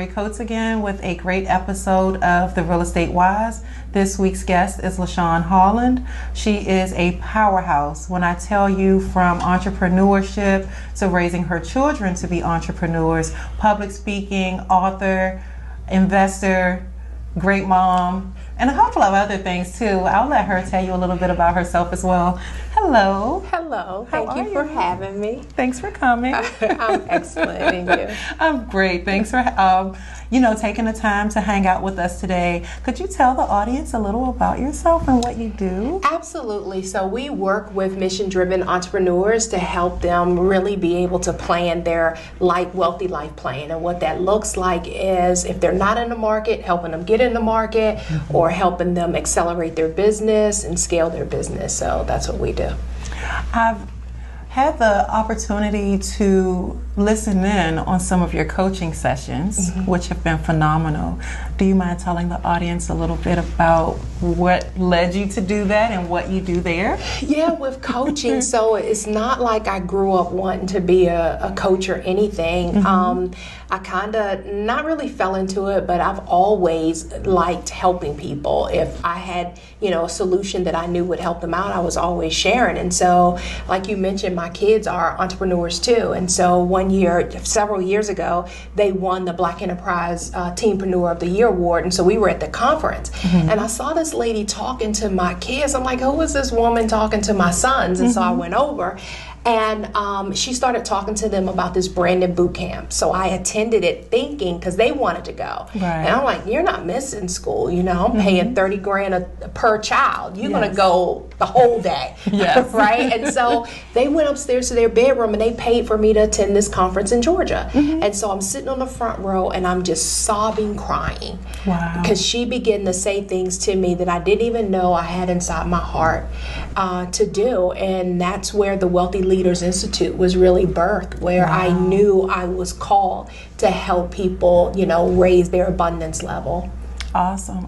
Januari Coates again with a great episode of the Estate Wyse. This week's guest is Lashawn Hart-Holland. She is a powerhouse. When I tell you, from entrepreneurship to raising her children to be entrepreneurs, public speaking, author, investor, great mom, and a couple of other things too. I'll let her tell you a little bit about herself as well. Hello. Hello. Thank you for having me. Thanks for coming. I'm excellent. And you? I'm great. Thanks for taking the time to hang out with us today. Could you tell the audience a little about yourself and what you do? Absolutely. So we work with mission-driven entrepreneurs to help them really be able to plan their wealthy life plan. And what that looks like is, if they're not in the market, helping them get in the market, or helping them accelerate their business and scale their business. So that's what we do. I've had the opportunity to listen in on some of your coaching sessions, which have been phenomenal. Do you mind telling the audience a little bit about what led you to do that and what you do there? Yeah, with coaching, so it's not like I grew up wanting to be a coach or anything. I kind of not really fell into it, but I've always liked helping people. If I had, a solution that I knew would help them out, I was always sharing. And so, like you mentioned, my kids are entrepreneurs too. And so one year, several years ago, they won the Black Enterprise Teenpreneur of the Year award. And so we were at the conference, and I saw this lady talking to my kids. I'm like, who is this woman talking to my sons? And so I went over, and she started talking to them about this brand new boot camp. So I attended it thinking, because they wanted to go. Right. And I'm like, you're not missing school, I'm paying $30,000 per child. You're going to go the whole day. Yes. Right? And so they went upstairs to their bedroom and they paid for me to attend this conference in Georgia. And so I'm sitting on the front row and I'm just sobbing, crying. Wow. Because she began to say things to me that I didn't even know I had inside my heart to do. And that's where the Wealthy Leaders Institute was really birthed, where I knew I was called to help people, raise their abundance level. Awesome.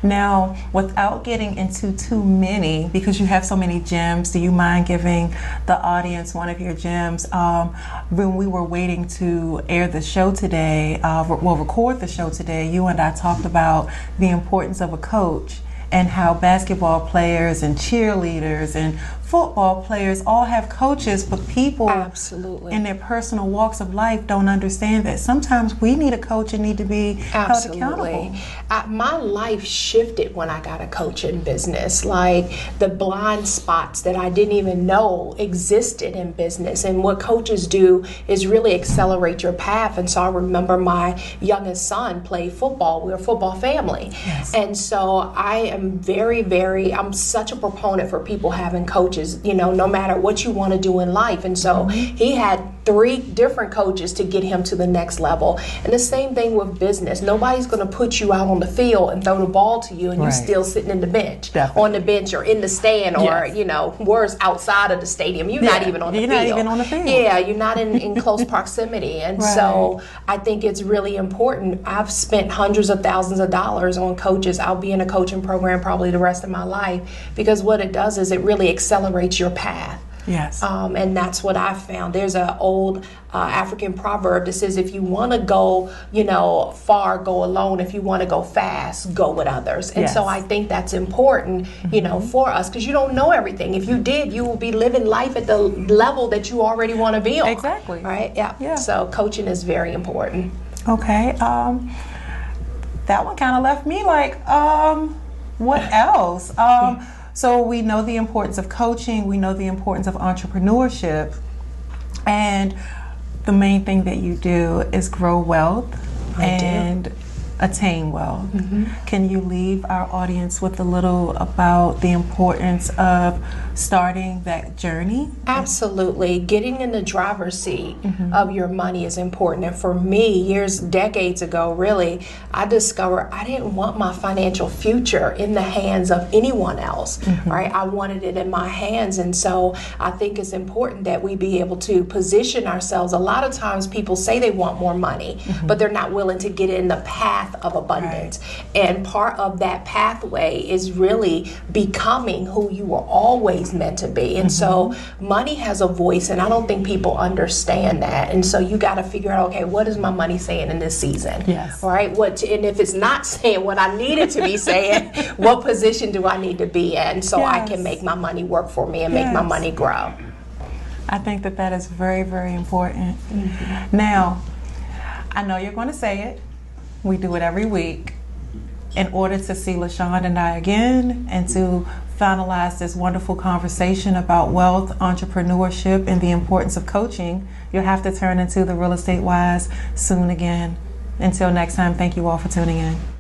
Now, without getting into too many, because you have so many gems, do you mind giving the audience one of your gems? When we were waiting to air the show today, record the show today, you and I talked about the importance of a coach and how basketball players and cheerleaders and football players all have coaches, but people in their personal walks of life don't understand that sometimes we need a coach and need to be held accountable. My life shifted when I got a coach in business, like the blind spots that I didn't even know existed in business. And what coaches do is really accelerate your path. And so I remember my youngest son played football. We're a football family. Yes. And so I am I'm such a proponent for people having coaches, no matter what you want to do in life. And so he had 3 different coaches to get him to the next level. And the same thing with business. Nobody's going to put you out on the field and throw the ball to you and you're still sitting in the bench, on the bench or in the stand, or, worse, outside of the stadium. You're not even on the field. You're not even on the field. Yeah, you're not in close proximity. And so I think it's really important. I've spent hundreds of thousands of dollars on coaches. I'll be in a coaching program probably the rest of my life, because what it does is it really accelerates your path. Yes. And that's what I found. There's an old African proverb that says, if you want to go, far, go alone. If you want to go fast, go with others. And so I think that's important, for us, because you don't know everything. If you did, you will be living life at the level that you already want to be on. Exactly. Right? Yeah. So coaching is very important. Okay. That one kind of left me like, what else? So we know the importance of coaching, we know the importance of entrepreneurship, and the main thing that you do is grow wealth and attain wealth. Can you leave our audience with a little about the importance of starting that journey? Absolutely. Getting in the driver's seat of your money is important. And for me, decades ago, really, I discovered I didn't want my financial future in the hands of anyone else, right? I wanted it in my hands. And so I think it's important that we be able to position ourselves. A lot of times people say they want more money, but they're not willing to get in the path path of abundance. And part of that pathway is really becoming who you were always meant to be. And so money has a voice, and I don't think people understand that. And so you got to figure out, okay, what is my money saying in this season? Yes. Right? And if it's not saying what I need it to be saying, what position do I need to be in so I can make my money work for me and make my money grow? I think that that is very, very important. Now, I know you're going to say it. We do it every week. In order to see Lashawn and I again and to finalize this wonderful conversation about wealth, entrepreneurship, and the importance of coaching, you'll have to turn into the Real Estate Wyse soon again. Until next time, thank you all for tuning in.